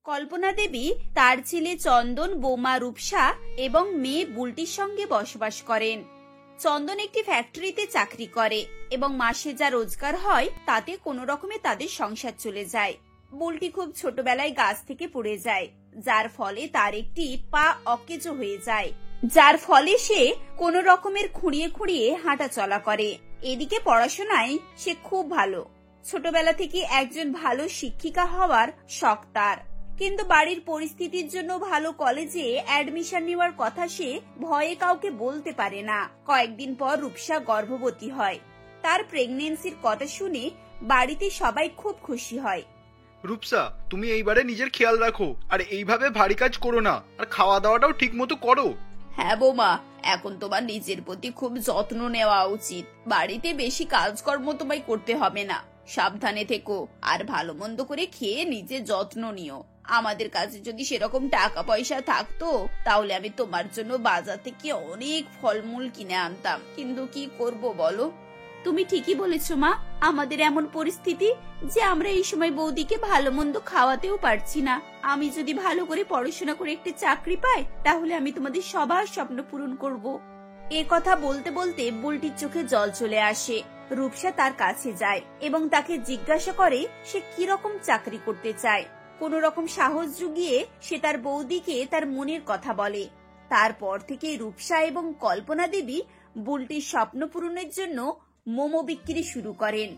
কল্পনা দেবী তার ছেলে চন্দন, বৌমা রূপসা এবং মেয়ে বুলটির সঙ্গে বসবাস করেন। চন্দন একটি ফ্যাক্টরিতে চাকরি করে এবং মাসে যা রোজগার হয় তাতে কোনো রকমে তাদের সংসার চলে যায়। বুলটি খুব ছোটবেলায় গাছ থেকে পড়ে যায়, যার ফলে তার একটি পা অকেজো হয়ে যায়, যার ফলে সে কোনো রকমের খুঁড়িয়ে খুঁড়িয়ে হাঁটা চলা করে। এদিকে পড়াশোনায় সে খুব ভালো, ছোটবেলা থেকে একজন ভালো শিক্ষিকা হওয়ার শখ তার। কিন্তু বাড়ির পরিস্থিতির জন্য ভালো কলেজে অ্যাডমিশন নেওয়ার কথা সে ভয়ে কাউকে বলতে পারে না। কয়েকদিন পর রূপসা গর্ভবতী হয়। তার প্রেগন্যান্সির কথা শুনে বাড়িতে সবাই খুব খুশি হয়। রূপসা, তুমি এইবারে নিজের খেয়াল রাখো, আর এইভাবে ভারী কাজ করো না, আর খাওয়া দাওয়াটাও ঠিক মতো করো। হ্যাঁ বৌমা, এখন তোমার নিজের প্রতি খুব যত্ন নেওয়া উচিত। বাড়িতে বেশি কাজকর্ম তোমায় করতে হবে না। সাবধানে থেকো আর ভালো মন্দ করে খেয়ে নিজের যত্ন নিও। আমাদের কাছে যদি সেরকম টাকা পয়সা থাকতো তাহলে আমি তোমার জন্য বাজার থেকে অনেক ফলমূল কিনে আনতাম, কিন্তু কি করব বলো। তুমি ঠিকই বলেছো মা, আমাদের এমন পরিস্থিতি যে আমরা এই সময় বৌদিকে ভালো মন্দ খাওয়াতেও পারছি না। আমি যদি ভালো করে পড়াশোনা করে একটি চাকরি পাই তাহলে আমি তোমাদের সবার স্বপ্ন পূরণ করব। এ কথা বলতে বলতে বুলটির চোখে জল চলে আসে। রূপসা তার কাছে যায় এবং তাকে জিজ্ঞাসা করে সে কি রকম চাকরি করতে চায়। কোন রকম সাহস জুগিয়ে সে তার বৌদিকে তার মনের কথা বলে। তারপর থেকে রূপসা এবং কল্পনা দেবী বুলটির স্বপ্ন পূরণের জন্য মোমো বিক্রি শুরু করেন।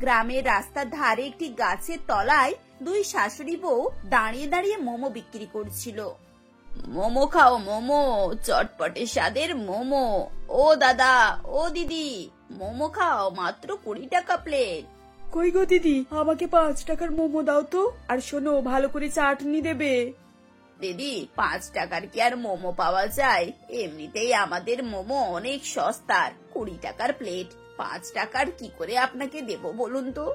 গ্রামের রাস্তার ধারে একটি গাছের তলায় দুই শাশুড়ি বউ দাঁড়িয়ে দাঁড়িয়ে মোমো বিক্রি করছিল। মোমো খাও মোমো, চটপটে স্বাদের মোমো। ও দাদা, ও দিদি, মোমো খাও, মাত্র 20 টাকা প্লেট। কই গো দিদি, আমাকে 5 টাকার মোমো দাও তো, আর শোনো ভালো করে চাটনি দেবে। দিদি, 5 টাকার কি আর মোমো পাওয়া যায়? এমনিতেই আমাদের মোমো অনেক সস্তার, 20 টাকার প্লেট। 5 টাকার কি করে আপনাকে দেব বলুন তো?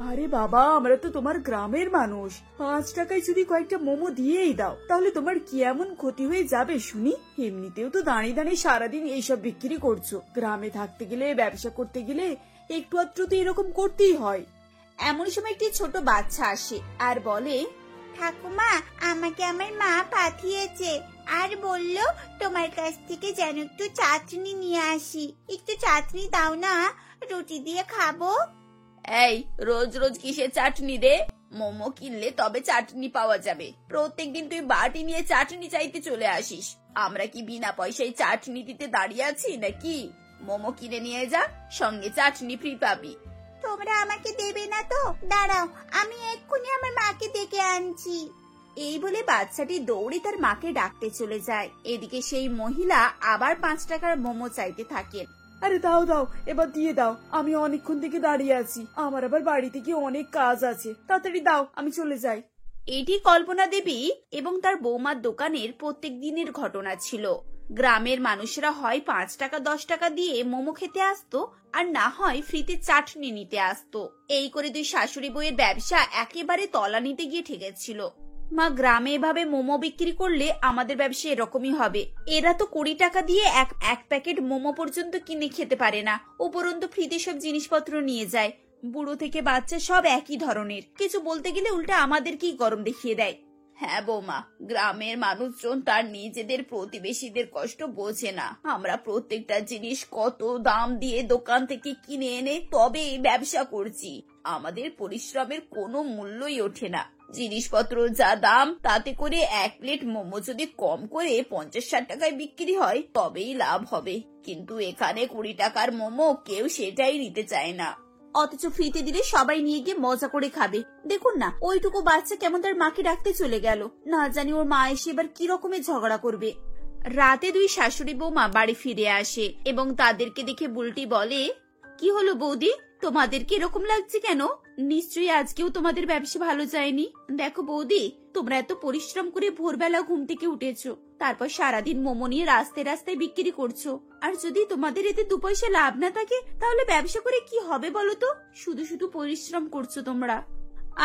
আরে বাবা, আমরা তো তোমার গ্রামের মানুষ, 5 টাকায় যদি কয়েকটা মোমো দিয়েই দাও তাহলে তোমার কি এমন ক্ষতি হয়ে যাবে শুনি? এমনিতেও তো দাঁড়িয়ে দাঁড়িয়ে সারাদিন এইসব বিক্রি করছো, গ্রামে থাকতে গেলে, ব্যবসা করতে গেলে একটু আধটু তো এরকম করতেই হয়। এমন সময় একটি ছোট বাচ্চা আসে আর বলে, ঠাকুমা, আমাকে আমার মা পাঠিয়েছে আর বলল তোমার কাছ থেকে যেন একটু চাটনি নিয়ে আসি। একটু চাটনি দাও না, রুটি দিয়ে খাবো। এই, রোজ রোজ কিসের চাটনি রে? মোমো কিনলে তবে চাটনি পাওয়া যাবে। প্রত্যেকদিন তুই বাটি নিয়ে চাটনি চাইতে চলে আসিস। আমরা কি বিনা পয়সায় চাটনি দিতে দাঁড়িয়ে আছি নাকি? মোমো কিনে নিয়ে যা, সঙ্গে চাটনি ফ্রি পাবি। তোমরা আমাকে দেবে না তো? দাঁড়াও, আমি এক্ষুনি আমার মাকে ডেকে আনছি। এই বলে বাচ্চাটি দৌড়ে তার মাকে ডাকতে চলে যায়। এদিকে সেই মহিলা আবার 5 টাকার মোমো চাইতে থাকেন। আরে দাও দাও, এবার দিয়ে দাও, আমি অনেকক্ষণ থেকে দাঁড়িয়ে আছি, আমার আবার বাড়িতে গিয়ে অনেক কাজ আছে, তাড়াতাড়ি দাও, আমি চলে যাই। এটি কল্পনা দেবী এবং তার বৌমার দোকানের প্রত্যেক দিনের ঘটনা ছিল। গ্রামের মানুষরা হয় 5 টাকা 10 টাকা দিয়ে মোমো খেতে আসতো, আর না হয় ফ্রিতে চাটনি নিতে আসতো। এই করে দুই শাশুড়ি বউয়ের ব্যবসা একেবারে তলানিতে গিয়ে ঠেকেছিল। মা, গ্রামে এভাবে মোমো বিক্রি করলে আমাদের ব্যবসা এরকমই হবে। এরা তো 20 টাকা দিয়ে এক প্যাকেট মোমো পর্যন্ত কিনে খেতে পারে না, উপরন্তু ফ্রিতে সব জিনিসপত্র নিয়ে যায়। বুড়ো থেকে বাচ্চা সব একই ধরনের, কিছু বলতে গেলে উল্টা আমাদেরকেই গরম দেখিয়ে দেয়। হ্যাঁ বৌমা, গ্রামের মানুষজন তার নিজেদের প্রতিবেশীদের কষ্ট বোঝে না। আমরা প্রত্যেকটা জিনিস কত দাম দিয়ে দোকান থেকে কিনে এনে তবে ব্যবসা করছি। আমাদের পরিশ্রমের কোনো মূল্যই ওঠে না। জিনিসপত্র যা দাম, তাতে করে 1 প্লেট মোমো যদি কম করে 50-60 টাকায় বিক্রি হয় তবেই লাভ হবে। কিন্তু এখানে 20 টাকার মোমো কেউ সেটাই নিতে চায় না, অথচ ফ্রিতে দিলে সবাই নিয়ে গিয়ে মজা করে খাবে। দেখুন না, ওইটুকু বাচ্চা কেমন তার মাকে ডাকতে চলে গেল। না জানি ওর মা এসে এবার কি রকমের ঝগড়া করবে। রাতে দুই শাশুড়ি বৌমা বাড়ি ফিরে আসে এবং তাদেরকে দেখে বুলটি বলে, কি হলো বৌদি, তোমাদেরকে এরকম লাগছে কেন? নিশ্চয়ই আজকেও তোমাদের ব্যবসা ভালো যায়নি। দেখো বৌদি, তোমরা এত পরিশ্রম করে ভোরবেলা ঘুম থেকে উঠেছো, তারপর সারাদিন মোমো নিয়ে রাস্তায় রাস্তায় বিক্রি করছো, আর যদি তোমাদের এতে 2 পয়সা লাভ না থাকে তাহলে ব্যবসা করে কি হবে বলো তো? শুধু শুধু পরিশ্রম করছো তোমরা।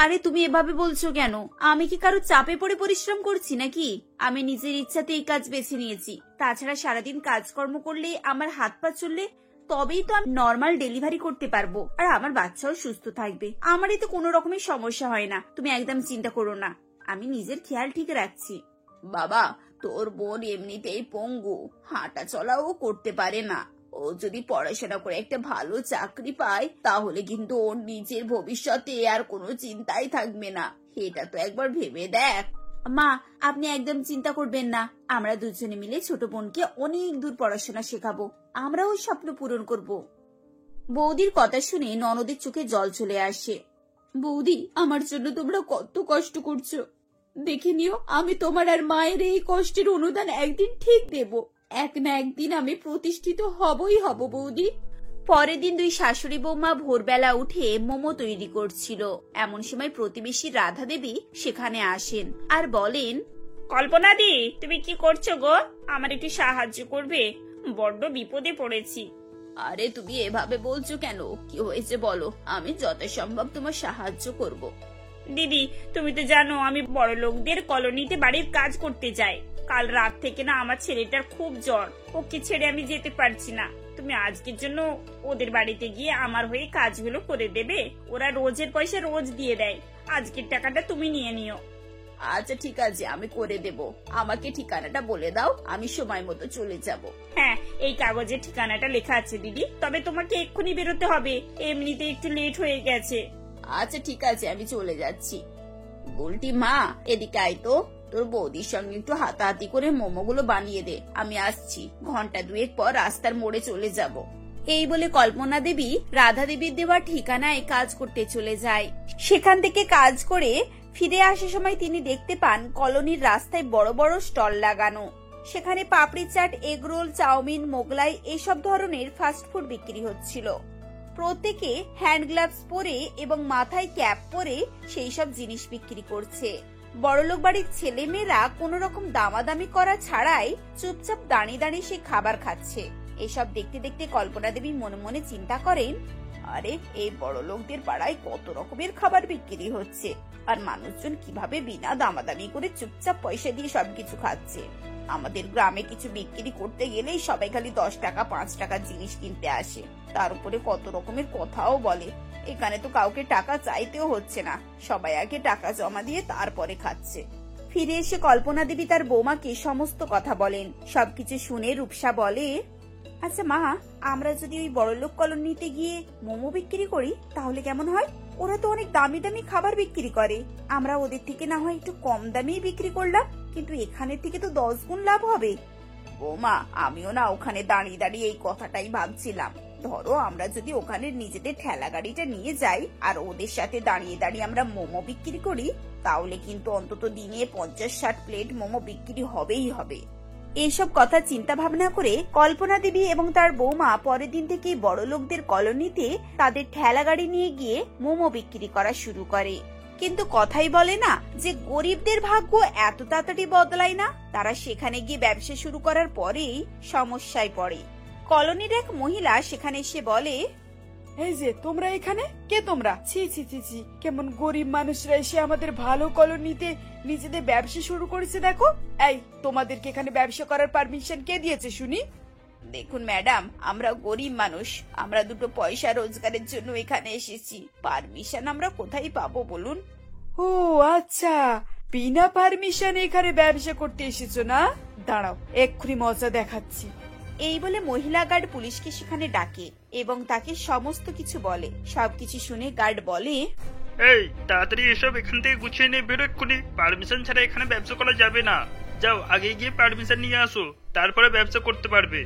আরে তুমি এভাবে বলছো কেন? আমি কি কারো চাপে পড়ে পরিশ্রম করছি নাকি? আমি নিজের ইচ্ছাতে এই কাজ বেছে নিয়েছি। তাছাড়া সারাদিন কাজকর্ম করলে, আমার হাত পা চললে তবেই তো আমি নর্মাল ডেলিভারি করতে পারবো, আর আমার বাচ্চাও সুস্থ থাকবে। আমার এতে কোনো রকমের সমস্যা হয় না, তুমি একদম চিন্তা করো না। আমি নিজের খেয়াল ঠিক রাখছি। বাবা, তোর বোন এমনিতেই পঙ্গু, হাঁটা চলাও করতে পারে না। ও যদি পড়াশোনা করে একটা ভালো চাকরি পায় তাহলে কিন্তু ওর নিজের ভবিষ্যতে আর কোনো চিন্তাই থাকবে না। এটা তো একবার ভেবে দেখ। মা, আপনি একদম চিন্তা করবেন না, আমরা দুজনে মিলে ছোট বোনকে অনেক দূর পড়াশোনা শেখাবো, আমরা ওই স্বপ্ন পূরণ করব। বৌদির কথা শুনে ননদের চোখে জল চলে আসে। বৌদি, আমার জন্য তোমরা কত কষ্ট করছো, দেখে নিও আমি তোমার আর মায়ের এই কষ্টের অনুদান একদিন ঠিক দেব। এক না একদিন আমি প্রতিষ্ঠিত হবই হব বৌদি। পরের দিন দুই শাশুড়ি বৌমা ভোরবেলা উঠে মোমো তৈরি করছিল। এমন সময় প্রতিবেশী রাধা দেবী সেখানে আসেন আর বলেন, কল্পনা দি, তুমি কি করছো গো? আমার একটু সাহায্য করবে, বড্ড বিপদে পড়েছি। আরে তুমি এভাবে বলছো কেন? কি হয়েছে বলো, আমি যথাসম্ভব তোমার সাহায্য করব। দিদি, তুমি তো জানো আমি বড় লোকদের কলোনিতে বাড়ির কাজ করতে যাই। কাল রাত থেকে না আমার ছেলেটার খুব জ্বর, ওকে ছেড়ে আমি যেতে পারছি না। তুমি আজকের জন্য ওদের বাড়িতে গিয়ে আমার হয়ে কাজগুলো করে দেবে। ওরা রোজের পয়সা রোজ দিয়ে দেয়, আজকের টাকাটা তুমি নিয়ে নিও। আচ্ছা ঠিক আছে, আমি করে দেব। আমাকে ঠিকানাটা বলে দাও, আমি সময় মতো চলে যাব। হ্যাঁ, এই কাগজে ঠিকানাটা লেখা আছে দিদি, তবে তোমাকে এক্ষুনি বেরোতে হবে, এমনিতে একটু লেট হয়ে গেছে। আচ্ছা ঠিক আছে, আমি চলে যাচ্ছি। বুলটি মা, এদিকে আয় তো, তোর বৌদির সঙ্গে একটু হাতাহাতি করে মোমোগুলো বানিয়ে দে, আমি আসছি। ঘন্টা দুয়েক পর রাস্তার মোড়ে চলে যাব। এই বলে কল্পনা দেবী রাধা দেবীর দেওয়া ঠিকানায় কাজ করতে চলে যায়। সেখান থেকে কাজ করে ফিরে আসার সময় তিনি দেখতে পান কলোনির রাস্তায় বড় বড় স্টল লাগানো। সেখানে পাপড়ি চাট, এগরোল, চাউমিন, মোগলাই এসব ধরনের ফাস্টফুড বিক্রি হচ্ছিল। প্রত্যেকে হ্যান্ড গ্লাভস পরে এবং মাথায় ক্যাপ পরে সেই সব জিনিস বিক্রি করছে। বড়লোক বাড়ির ছেলে মেয়েরা কোন রকম দামাদামি করা ছাড়াই চুপচাপ দাঁড়িয়ে দাঁড়িয়ে সেই খাবার খাচ্ছে। এসব দেখতে দেখতে কল্পনা দেবী মনে মনে চিন্তা করেন, আরে এই বড় লোকদের পাড়ায় কত রকমের খাবার বিক্রি হচ্ছে, আর মানুষজন কিভাবে বিনা দামাদামি করে চুপচাপ পয়সা দিয়ে সবকিছু খাচ্ছে। আমাদের গ্রামে কিছু বিক্রি করতে গেলেই সবাই খালি 10 টাকা 5 টাকার জিনিস কিনতে আসে, তার উপরে কত রকমের কথাও বলে। এখানে তো কাউকে টাকা চাইতেও হচ্ছে না, সবাই আগে টাকা জমা দিয়ে তারপরে খাচ্ছে। ফিরে এসে কল্পনা দেবী তার বৌমাকে সমস্ত কথা বলেন। সবকিছু শুনে রূপসা বলে, আচ্ছা মা, আমরা যদি ওই বড়লোক কলোনিতে গিয়ে মোমো বিক্রি করি তাহলে কেমন হয়? ওরা তো অনেক দামি দামি খাবার বিক্রি করে, আমরা ওদের থেকে না হয় একটু কম দামে বিক্রি করলাম, কিন্তু এখানে থেকে তো 10 গুণ লাভ হবে। বৌমা, আমিও না ওখানে দাঁড়িয়ে দাঁড়িয়ে এই কথাটাই ভাবছিলাম। ধরো আমরা যদি ওখানে নিজেদের ঠেলা গাড়িটা নিয়ে যাই আর ওদের সাথে দাঁড়িয়ে দাঁড়িয়ে আমরা মোমো বিক্রি করি, তাহলে কিন্তু অন্তত দিনে 50-60 প্লেট মোমো বিক্রি হবেই হবে। এইসব কথা চিন্তা ভাবনা করে কল্পনা দেবী এবং তার বৌমা পরের দিন থেকে বড় লোকদের কলোনিতে তাদের ঠেলা গাড়ি নিয়ে গিয়ে মোমো বিক্রি করা শুরু করে। কিন্তু কথাই বলে না যে গরিবদের ভাগ্য এত তাড়াতাড়ি বদলায় না। তারা সেখানে গিয়ে ব্যবসা শুরু করার পরেই সমস্যায় পড়ে। কলোনির এক মহিলা সেখানে এসে বলে, এই যে তোমরা এখানে কে? তোমরা ছি ছি ছি ছি, কেমন গরিব মানুষরা এসে আমাদের ভালো কলোনিতে নিজেদের ব্যবসা শুরু করেছে দেখো। এই, তোমাদেরকে এখানে ব্যবসা করার পারমিশন কে দিয়েছে শুনি? দেখুন ম্যাডাম, আমরা গরিব মানুষ, আমরা দুটো পয়সা রোজগারের জন্য এখানে এসেছি, পারমিশন আমরা কোথায় পাবো বলুন? ও আচ্ছা, বিনা পারমিশন এখানে ব্যবসা করতে এসেছো না? দাঁড়াও, এক্ষুনি মজা দেখাচ্ছি। এই বলে মহিলা গার্ড পুলিশকে সেখানে ডাকে এবং তাকে সমস্ত কিছু বলে। সবকিছু শুনে গার্ড বলে, এই তাড়াতাড়ি এসব এখান থেকে গুছিয়ে নিয়ে বেরো এক্ষুনি, পারমিশন ছাড়া এখানে ব্যবসা করা যাবে না। যাও আগে গিয়ে পারমিশন নিয়ে আসো, তারপরে ব্যবসা করতে পারবে।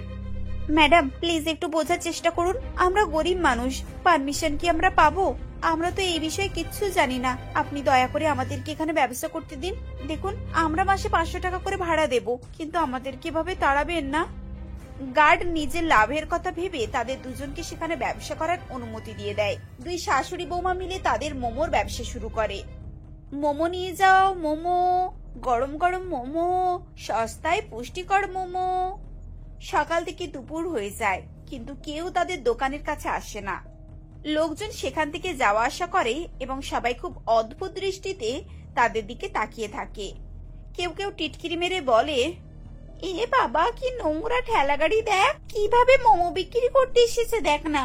ম্যাডাম প্লিজ একটু বোঝার চেষ্টা করুন, আমরা গরিব মানুষ, পারমিশন কি আমরা পাবো? আমরা তো এই বিষয়ে কিচ্ছু জানি না, আপনি দয়া করে আমাদেরকে এখানে ব্যবসা করতে দিন। দেখুন আমরা মাসে 500 টাকা করে ভাড়া দেব, কিন্তু আমাদেরকে এভাবে তাড়াবেন না। গার্ড নিজের লাভের কথা ভেবে তাদের দুজনকে সেখানে ব্যবসা করার অনুমতি দিয়ে দেয়। দুই শাশুড়ি বৌমা মিলে তাদের মোমোর ব্যবসা শুরু করে। মোমো নিয়ে যাও মোমো, গরম গরম মোমো, সস্তায় পুষ্টিকর মোমো। সকাল থেকে দুপুর হয়ে যায়, কিন্তু কেউ তাদের দোকানের কাছে আসে না। লোকজন সেখান থেকে যাওয়া আসা করে এবং সবাই খুব অদ্ভুত দৃষ্টিতে তাদের দিকে তাকিয়ে থাকে। কেউ কেউ টিটকিরি মেরে বলে, এ বাবা কি নোংরা ঠেলা গাড়ি, দেখ কিভাবে মোমো বিক্রি করতে এসেছে, দেখ না,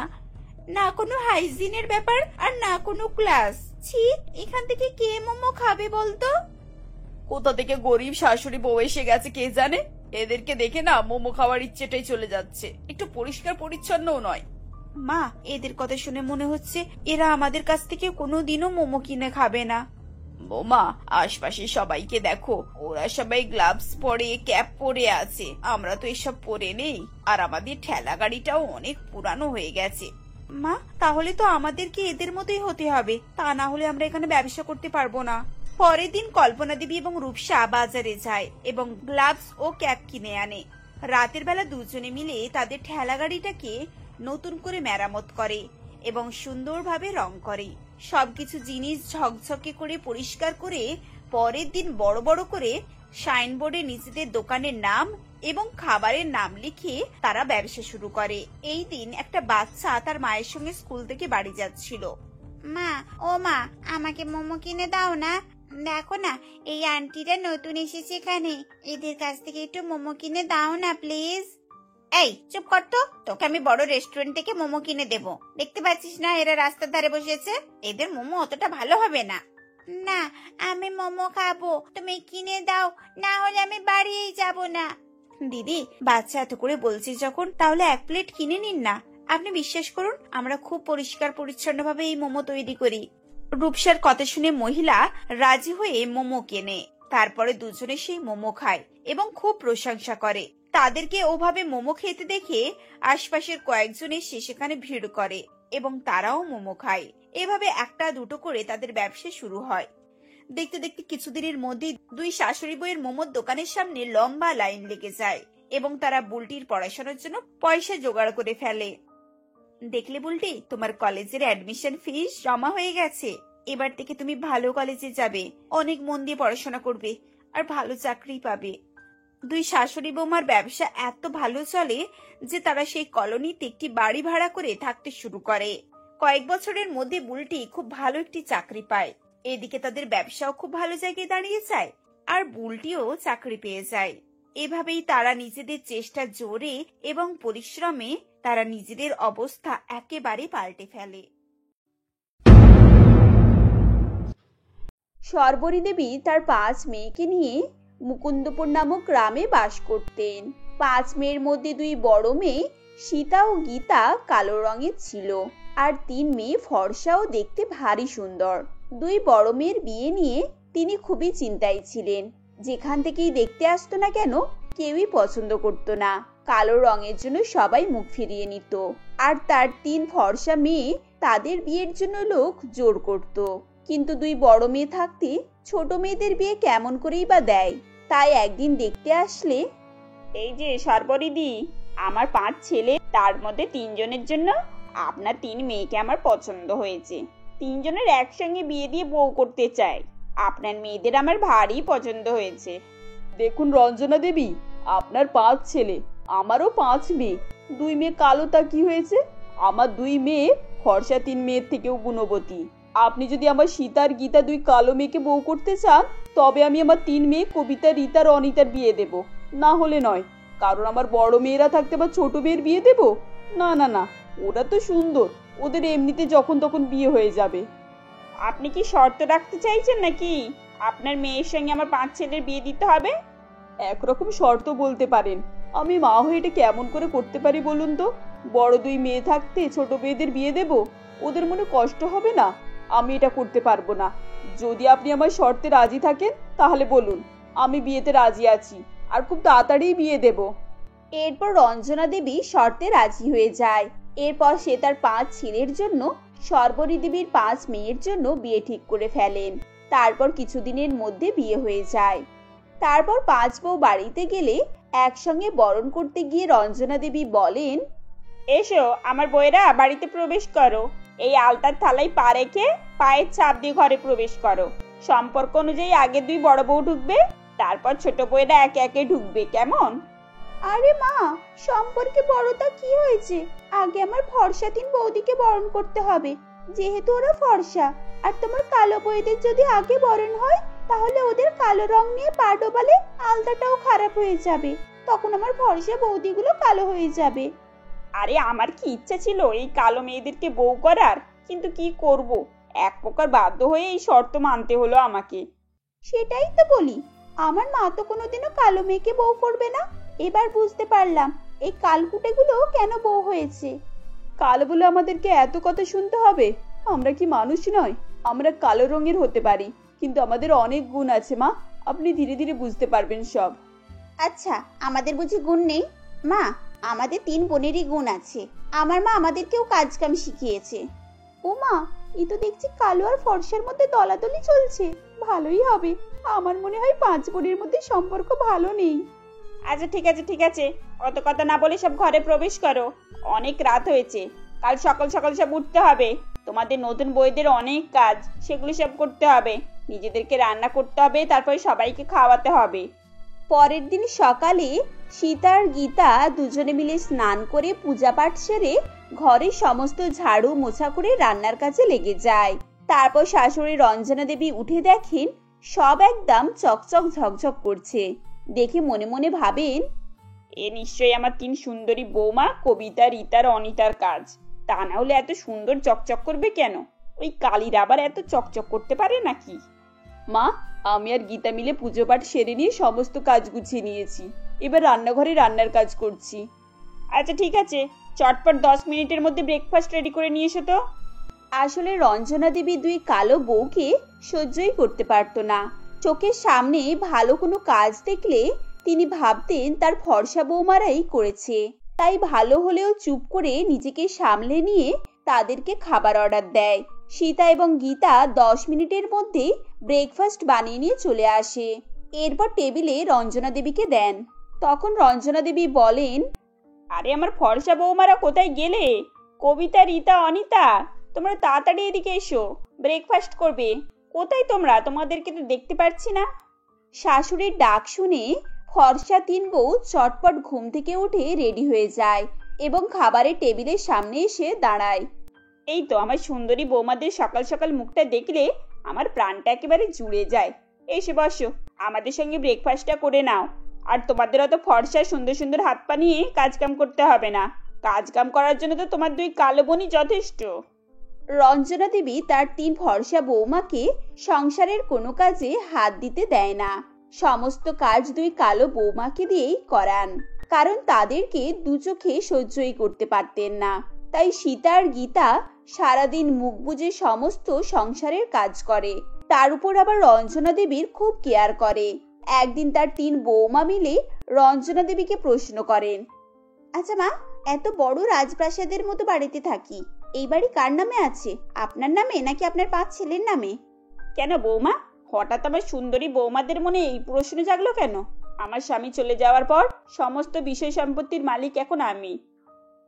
না কোনো হাইজিনের ব্যাপার আর না কোনো ক্লাস। ছি, এখান থেকে কে মোমো খাবে বলতো? কোথা থেকে গরিব শাশুড়ি বউ এসে গেছে কে জানে। এদেরকে দেখে না মোমো খাওয়ার ইচ্ছেটাই চলে যাচ্ছে, একটু পরিষ্কার পরিচ্ছন্নও নয়। মা, এদের কথা শুনে মনে হচ্ছে এরা আমাদের কাছ থেকে কোনোদিনও মোমো কিনে খাবে না। বৌমা, আশপাশে সবাইকে দেখো, ওরা সবাই গ্লাভস পরে ক্যাপ পরে আছে, আমরা তো এসব পরে নেই। আর আমাদের ঠেলা গাড়িটাও অনেক পুরানো হয়ে গেছে। মা, তাহলে তো আমাদেরকে এদের মতোই হতে হবে, তা না হলে আমরা এখানে ব্যবসা করতে পারবো না। পরের দিন কল্পনা দেবী এবং রূপসা বাজারে যায় এবং গ্লাভস ও ক্যাপ কিনে আনে। রাতের বেলা দুজনে মিলে তাদের ঠেলা গাড়িটাকে নতুন করে মেরামত করে এবং সুন্দরভাবে রং করে। সবকিছু জিনিস ঝকঝকে করে পরিষ্কার করে পরের দিন বড় বড় করে সাইনবোর্ডে নিজেদের দোকানের নাম এবং খাবারের নাম লিখে তারা ব্যবসা শুরু করে। এই দিন একটা বাচ্চা তার মায়ের সঙ্গে স্কুল থেকে বাড়ি যাচ্ছিল। মা, ও মা, আমাকে মোমো কিনে দাও না। দেখো না, এই আন্টিরা নতুন এসেছে এখানে, এদের কাছ থেকে একটু মোমো কিনে দাও না প্লিজ। এই চুপ কর তো, তোকে আমি বড় রেস্টুরেন্ট থেকে মোমো কিনে দেব। দেখতে পাচ্ছিস না এরা রাস্তার ধারে বসেছে, এদের মোমো অতটা ভালো হবে না। না, আমি মোমো খাবো, তুমি কিনে দাও, না হলে আমি বাড়িই যাব না। দিদি, বাচ্চা এত করে বলছি যখন, তাহলে এক প্লেট কিনে নিন না। আপনি বিশ্বাস করুন, আমরা খুব পরিষ্কার পরিচ্ছন্ন ভাবে এই মোমো তৈরি করি। রূপসার কথা শুনে মহিলা রাজি হয়ে মোমো কেনে। তারপরে দুজনে সেই মোমো খায় এবং খুব প্রশংসা করে। তাদেরকে ওভাবে মোমো খেতে দেখে আশপাশের কয়েকজন এসে সেখানে ভিড় করে এবং তারাও মোমো খায়। এভাবে একটা দুটো করে তাদের ব্যবসা শুরু হয়। দেখতে দেখতে কিছুদিনের মধ্যে দুই শাশুড়ি বউয়ের মোমোর দোকানের সামনে লম্বা লাইন লেগে যায় এবং তারা বুলটির পড়াশোনার জন্য পয়সা জোগাড় করে ফেলে। দেখলে বুলটি, তোমার কলেজের অ্যাডমিশন ফিস জমা হয়ে গেছে। এবার থেকে তুমি ভালো কলেজে যাবে, অনেক মন দিয়ে পড়াশোনা করবে আর ভালো চাকরি পাবে। দুই শাশুড়ি বৌমার ব্যবসা এত ভালো চলে যে তারা সেই কলোনিতে একটি বাড়ি ভাড়া করে থাকতে শুরু করে। কয়েক বছরের মধ্যে বুলটি খুব ভালো একটি চাকরি পায়। এদিকে তাদের ব্যবসাও খুব ভালো জায়গায় দাঁড়িয়ে যায় আর বুলটিও চাকরি পেয়ে যায়। এভাবেই তারা নিজেদের চেষ্টা জোরে এবং পরিশ্রমে তারা নিজেদের অবস্থা একেবারে পাল্টে ফেলে। সর্বরী দেবী তার 5 মেয়েকে নিয়ে মুকুন্দপুর নামক গ্রামে বাস করতেন। 5 মেয়ের মধ্যে 2 বড় মেয়ে সীতা ও গীতা কালো রঙের ছিল, আর 3 মেয়ে ফর্সা ও দেখতে ভারী সুন্দর। 2 বড় মেয়ের বিয়ে নিয়ে তিনি খুবই চিন্তায় ছিলেন। যেখান থেকেই দেখতে আসতো না কেন, কেউই পছন্দ করতো না। কালো রঙের জন্য সবাই মুখ ফিরিয়ে নিত, আর তার 3 ফর্সা মেয়ে তাদের বিয়ের জন্য লোক জোর করত। কিন্তু 2 বড় মেয়ে থাকতে ছোট মেয়েদের বিয়ে কেমন করেই বা দেয়। তাই একদিন দেখতে আসলে, এই যে সর্বরিদি, আমার 5 ছেলে, তার মধ্যে 3 জনের জন্য আপনার 3 মেয়েকে আমার পছন্দ হয়েছে। 3 জনের একসঙ্গে বিয়ে দিয়ে বউ করতে চাই। আপনার মেয়েদের আমার ভারী পছন্দ হয়েছে। দেখুন রঞ্জনা দেবী, আপনার 5 ছেলে, আমারও 5 মেয়ে। 2 মেয়ে কালো, তা কি হয়েছে? আমার 2 মেয়ে ফর্সা 3 মেয়ের থেকেও গুণবতী। আপনি যদি আমার সীতার গীতা 2 কালো মেয়েকে বউ করতে চান, তবে আমি আমার 3 মেয়ে কবিতা, রীতার, অনিতার বিয়ে দেব, না হলে নয়। কারণ আমার বড় মেয়েরা থাকতে বা ছোট মেয়ের বিয়ে দেব? না না না, ওরা তো সুন্দর, ওদের এমনিতে যখন তখন বিয়ে হয়ে যাবে। আপনি কি শর্ত রাখতে চাইছেন নাকি আপনার মেয়ের সঙ্গে আমার 5 ছেলের বিয়ে দিতে হবে? একরকম শর্ত বলতে পারেন। আমি মা হয়ে এটা কেমন করে করতে পারি বলুন তো? বড় 2 মেয়ে থাকতে ছোট মেয়েদের বিয়ে দেব, ওদের মনে কষ্ট হবে না? আমি এটা করতে পারবো না। যদি আপনি আমার শর্তে রাজি থাকেন তাহলে বলুন, আমি বিয়েতে রাজি আছি, আর খুব তাড়াতাড়ি বিয়ে দেব। এরপর রঞ্জনা দেবী শর্তে রাজি হয়ে যায়। এরপর সে তার 5 ছেলের জন্য সর্বরী দেবীর 5 মেয়ের জন্য বিয়ে ঠিক করে ফেলেন। তারপর কিছুদিনের মধ্যে বিয়ে হয়ে যায়। তারপর 5 বউ বাড়িতে গেলে একসঙ্গে বরণ করতে গিয়ে রঞ্জনা দেবী বলেন, এসো আমার বউয়েরা, বাড়িতে প্রবেশ করো। এই আলতার থালায় পা রেখে পায়ের ছাপ দিয়ে ঘরে প্রবেশ করো। সম্পর্ক অনুযায়ী আগে 2 বড় বউ ঢুকবে, তারপর ছোট বউয়েরা একে একে ঢুকবে, কেমন? আরে মা, সম্পর্কে বড়টা কি হয়েছে? আগে আমার ফর্সা 3 বৌদিকে বরণ করতে হবে, যেহেতু ওরা ফর্সা। আর তোমার কালো বৌদিদের যদি আগে বরণ হয়, তাহলে ওদের কালো রং নিয়ে পা ডোবালে আলতাটাও খারাপ হয়ে যাবে, তখন আমার ফর্সা বৌদিগুলো কালো হয়ে যাবে। আরে আমার কি ইচ্ছা ছিল এই কালো মেয়েদেরকে বউ করার, কিন্তু কি করব, এক প্রকার বাধ্য হয়ে এই শর্ত মানতে হলো আমাকে। সেটাই তো বলি, আমার মা তো কোনোদিনও কালো মেয়েকে বউ করবে না। এবার বুঝতে পারলাম এই কালকুটেগুলো কেন বউ হয়েছে। কালো বলে আমাদেরকে এত কথা শুনতে হবে? আমরা কি মানুষ নয়? আমরা কালো রঙের হতে পারি, কিন্তু আমাদের অনেক গুণ আছে মা। আপনি ধীরে ধীরে বুঝতে পারবেন সব। আচ্ছা, আমাদের বুঝি গুণ নেই? মা, আমাদের 3 বোনেরই গুণ আছে। আমার মা আমাদেরকেও কাজ কাম শিখিয়েছে। ও মা, এই তো দেখছি কালো আর ফর্সার মধ্যে দলাদলি চলছে। ভালোই হবে। আমার মনে হয় 5 বোনের মধ্যে সম্পর্ক ভালো নেই। আচ্ছা ঠিক আছে, অত কথা না বলে সব ঘরে প্রবেশ করো। অনেক রাত হয়েছে, কাল সকাল সকাল সব উঠতে হবে। তোমাদের নতুন বউদের অনেক কাজ, সেগুলো সব করতে হবে। নিজেদেরকে রান্না করতে হবে, তারপরে সবাইকে খাওয়াতে হবে। পরের দিন সকালে সীতা আর গীতা দুজনে মিলে স্নান করে পূজা পাঠ সেরে ঘরের সমস্ত ঝাড়ু মোছা করে রান্নার কাজে লেগে যায়। তারপর শাশুড়ি রঞ্জনা দেবী উঠে দেখেন সব একদম চকচক ঝকঝক করছে। দেখে মনে মনে ভাবেন, এ নিশ্চয়ই আমার 3 সুন্দরী বৌমা কবিতা, রীতার, অনিতার কাজ। তা না হলে এত সুন্দর চকচক করবে কেন? ওই কালীর আবার এত চকচক করতে পারে নাকি? মা, আমি আর গীতা মিলে পুজো পাঠ সেরে নিয়ে সমস্ত কাজ গুছিয়ে নিয়েছি। এবার রান্নাঘরে রান্নার কাজ করছি। আচ্ছা ঠিক আছে, চটপট 10 মিনিটের মধ্যে ব্রেকফাস্ট রেডি করে নিয়ে এসো তো। আসলে রঞ্জনা দেবী 2 কালো বউকে সহ্যই করতে পারত না। চোখের সামনে ভালো কোনো কাজ দেখলে তিনি ভাবতেন তার ফর্সা বৌমারাই করেছে। তাই ভালো হলেও চুপ করে নিজেকে সামলে নিয়ে তাদেরকে খাবার অর্ডার দেয়। সীতা এবং গীতা 10 মিনিটের মধ্যে ব্রেকফাস্ট বানিয়ে নিয়ে চলে আসে। এরপর টেবিলে রঞ্জনা দেবীকে দেন। তখন রঞ্জনা দেবী বলেন, আরে আমার ফর্সা বৌমারা কোথায় গেলে? কবিতা, রীতা, অনিতা, তোমরা তাড়াতাড়ি এদিকে এসো, ব্রেকফাস্ট করবে। কোথায় তোমরা? তোমাদেরকে তো দেখতে পাচ্ছি না। শাশুড়ির ডাক শুনে ফর্সা 3 বউ চটপট ঘুম থেকে উঠে রেডি হয়ে যায় এবং খাবারের টেবিলের সামনে এসে দাঁড়ায়। এই তো আমার সুন্দরী বৌমাদের সকাল সকাল মুখটা দেখলে আমার প্রাণটা একেবারে জুড়ে যায়। এসে বসো, আমাদের সঙ্গে ব্রেকফাস্টটা করে নাও। আর তোমাদের অত ফর্সা সুন্দর সুন্দর হাত পা নিয়ে কাজকাম করতে হবে না। কাজকাম করার জন্য তো তোমার 2 কালো বোনই যথেষ্ট। রঞ্জনা দেবী তার 3 ফর্সা বৌমাকে সংসারের কোনো কাজে হাত দিতে দেয় না। সমস্ত কাজ 2 কালো বৌমাকে দিয়েই করান, কারণ তাদেরকে 2 চোখে সহ্যই করতে পারতেন না। তাই সীতা আর গীতা সারাদিন মুখ বুজে সমস্ত সংসারের কাজ করে। তার উপর আবার রঞ্জনা দেবীর খুব কেয়ার করে। একদিন তার 3 বৌমা মিলে রঞ্জনা দেবীকে প্রশ্ন করেন, আচ্ছা মা, এত বড় রাজপ্রাসাদের মতো বাড়িতে থাকি, এই বাড়ি কার নামে আছে? আপনার নামে নাকি আপনার 5 ছেলের নামে? কেন বৌমা, হঠাৎ আমার সুন্দরী বৌমাদের মনে এই প্রশ্ন জাগলো কেন? আমার স্বামী চলে যাওয়ার পর সমস্ত বিষয় সম্পত্তির মালিক এখন আমি।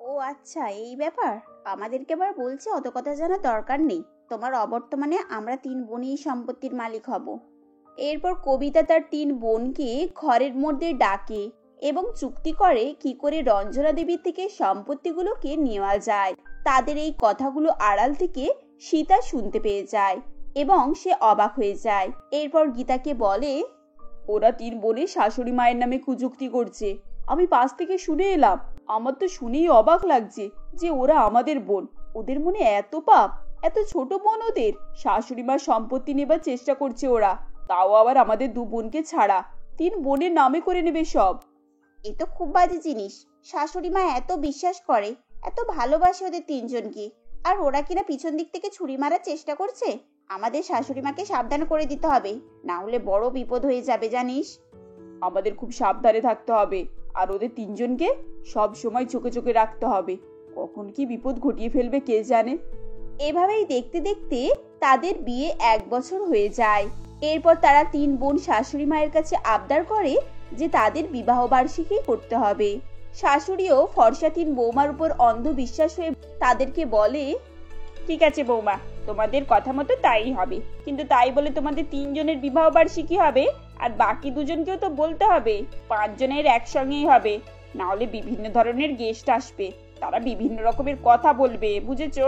ও আচ্ছা, এই ব্যাপার। আমাদেরকে আবার বলছে অত কথা জানার দরকার নেই। তোমার অবর্তমানে আমরা 3 বোনই সম্পত্তির মালিক হব। এরপর কবিতা তার 3 বোনকে ঘরের মধ্যে ডাকে এবং চুক্তি করে কি করে রঞ্জনা দেবীর থেকে সম্পত্তিগুলোকে নেওয়া যায়। তাদের এই কথাগুলো আড়াল থেকে সীতা শুনতে পেয়ে যায় এবং সে অবাক হয়ে যায়। এরপর গীতাকে বলে, ওরা 3 বোনে শাশুড়ি মায়ের নামে কুযুক্তি করছে। আমি পাশ থেকে শুনে এলাম। আমার তো শুনেই অবাক লাগছে যে ওরা আমাদের বোন। ওদের মনে এত পাপ, এত ছোট বোন ওদের। শাশুড়ি মার সম্পত্তি নেবার চেষ্টা করছে ওরা, তাও আবার আমাদের 2 বোনকে ছাড়া। 3 বোনের নামে করে নেবে সব। এ তো খুব বাজে জিনিস। শাশুড়ি মা এত বিশ্বাস করে, এত ভালোবাসে ওদের 3 জনকে, আর ওরা কিনা পিছন দিক থেকে ছুরি মারার চেষ্টা করছে। আমাদের শাশুড়ি মাকে সাবধান করে দিতে হবে, না হলে বড় বিপদ হয়ে যাবে জানিস। আমাদের খুব সাবধানে থাকতে হবে, আর ওদের 3 জনকে সব সময় চোখে চোখে রাখতে হবে। কখন কি বিপদ ঘটিয়ে ফেলবে কে জানে। এভাবেই দেখতে দেখতে তাদের বিয়ে 1 বছর হয়ে যায়। এরপর তারা 3 বোন শাশুড়ি মায়ের কাছে আবদার করে যে তাদের বিবাহ বার্ষিকী করতে হবে। শাশুড়িও ফর্সা 3 বৌমার উপর অন্ধবিশ্বাস হয়ে তাদেরকে বলে, ঠিক আছে বৌমা, তোমাদের কথা মতো তাই হবে। কিন্তু তাই বলে তোমাদের 3 জনের বিবাহ বার্ষিকী হবে আর বাকি 2 জনকেও তো বলতে হবে। 5 জনের একসঙ্গেই হবে, না হলে বিভিন্ন ধরনের গেস্ট আসবে, তারা বিভিন্ন রকমের কথা বলবে, বুঝেছো?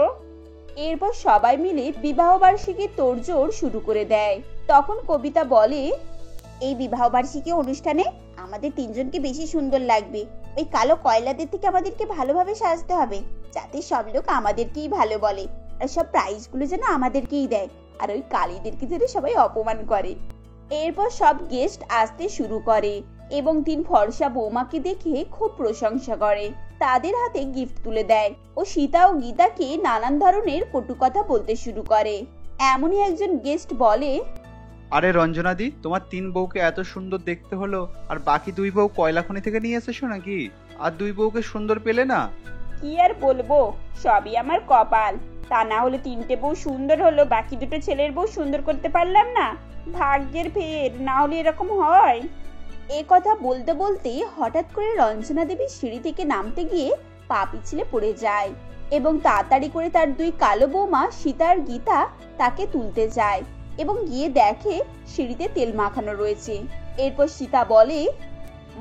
এরপর সবাই মিলে বিবাহ বার্ষিকীর তোড়জোড় শুরু করে দেয়। তখন কবিতা বলে, এই বিবাহ বার্ষিকী অনুষ্ঠানে আমাদের 3 জনকে বেশি সুন্দর লাগবে। ওই কালো কয়লাদের থেকে আমাদেরকে ভালোভাবে সাজতে হবে, যাতে সব লোক আমাদেরকেই ভালো বলে, আর সব প্রাইজগুলো যেন আমাদেরকেই দেয়, আর ওই কালীদেরকে যেন সবাই অপমান করে। এরপর সব গেস্ট আসতে শুরু করে এবং তিন ফর্সা বৌমাকে দেখে খুব প্রশংসা করে, তাদের হাতে গিফট তুলে দেয় ও সীতা ও গীতাকে নানান ধরনের কটু কথা বলতে শুরু করে। এমনই একজন গেস্ট বলে, আরে রঞ্জনাদি, তোমার 3 বউকে এত সুন্দর দেখতে হলো, আর বাকি 2 বউ কয়লা খনি থেকে নিয়ে এসেছো নাকি? আর 2 বউকে সুন্দর পেলে না? কি আর বলবো, সবই আমার কপাল। তা না হলে 3টে বউ সুন্দর হলো, বাকি 2টো ছেলের বউ সুন্দর করতে পারলাম না। ভাগ্যের ফের, না হলে এরকম হয়। এ কথা বলতে বলতে হঠাৎ করে রঞ্জনা দেবী সিঁড়ি থেকে নামতে গিয়ে পা পিছলে পড়ে যায় এবং তাড়াতাড়ি করে তার 2 কালো বৌমা সীতা আর গীতা তাকে তুলতে যায় এবং গিয়ে দেখে সিঁড়িতে তেল মাখানো রয়েছে। এরপর সীতা বলে,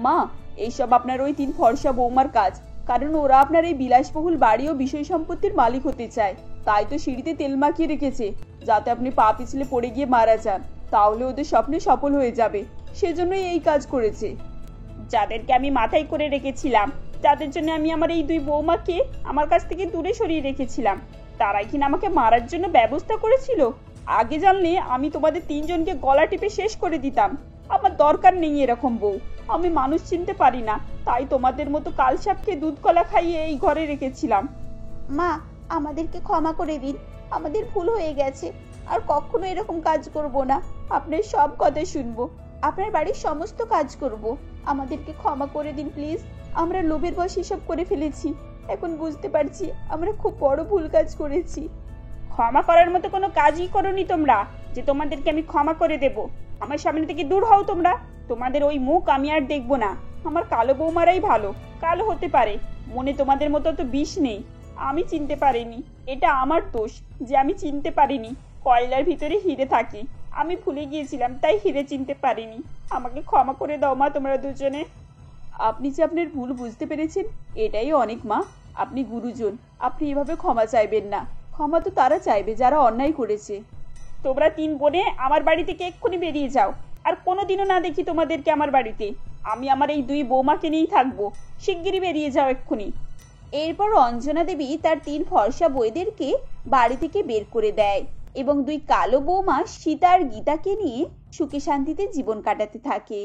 মা, এইসব আপনার ওই 3 ফর্সা বৌমার কাজ, কারণ ওরা আপনার এই বিলাসবহুল বাড়ি ও বিষয় সম্পত্তির মালিক হতে চায়। তাই তো সিঁড়িতে তেল মাখিয়ে রেখেছে, যাতে আপনি পা পিছলে পড়ে গিয়ে মারা যান, তাহলে ওদের স্বপ্নে সফল হয়ে যাবে। সেজন্যই এই কাজ করেছে। যাদেরকে আমি মাথায় করে রেখেছিলাম, যাদের জন্য আমি আমার এই 2 বৌমাকে আমার কাছ থেকে দূরে সরিয়ে রেখেছিলাম, তারাই কিনা আমাকে মারার জন্য ব্যবস্থা করেছিল। আগে জানলে আমি তোমাদের 3 জনকে গলা টিপে শেষ করে দিতাম। আমার দরকার নেই এরকম বউ। আমি মানুষ চিনতে পারি না, তাই তোমাদের মতো কালসাপকে দুধ কলা খাইয়ে এই ঘরে রেখেছিলাম। মা, আমাদেরকে ক্ষমা করে দিন, আমাদের ভুল হয়ে গেছে, আর কখনো এরকম কাজ করব না। আপনার সব কথা শুনবো, আপনার বাড়ির সমস্ত কাজ করব। আমাদেরকে ক্ষমা করে দিন প্লিজ। আমরা লোভের বশে সব করে ফেলেছি, এখন বুঝতে পারছি আমরা খুব বড় ভুল কাজ করেছি। ক্ষমা করার মতো কোনো কাজই করনি তোমরা যে তোমাদেরকে আমি ক্ষমা করে দেব। আমার সামনে থেকে দূর হও তোমরা। তোমাদের ওই মুখ আমি আর দেখবো না। আমার কালো বৌমারাই ভালো, কালো হতে পারে, মনে তোমাদের মতো তো বিষ নেই। আমি চিনতে পারিনি, এটা আমার দোষ যে আমি চিনতে পারিনি কয়লার ভিতরে হিরে থাকে। আমি ভুলে গিয়েছিলাম, তাই হিরে চিনতে পারিনি। আমাকে ক্ষমা করে দাও মা, তোমরা দুজনে। আপনি যে আপনার ভুল বুঝতে পেরেছেন, এটাই অনেক মা। আপনি গুরুজন, আপনি এভাবে ক্ষমা চাইবেন না। ক্ষমা তো তারা চাইবে যারা অন্যায় করেছে। তোমরা 3 বোনে আমার বাড়ি থেকে এক্ষুনি বেরিয়ে যাও, আর কোনোদিনও না দেখি তোমাদেরকে আমার বাড়িতে। আমি আমার এই 2 বৌমাকে নিয়েই থাকবো। শিগগিরই বেরিয়ে যাও এক্ষুনি। এরপর রঞ্জনা দেবী তার 3 ফর্সা বউদেরকে বাড়ি থেকে বের করে দেয় এবং 2 কালো বৌমা সীতা আর গীতাকে নিয়ে সুখে শান্তিতে জীবন কাটাতে থাকে।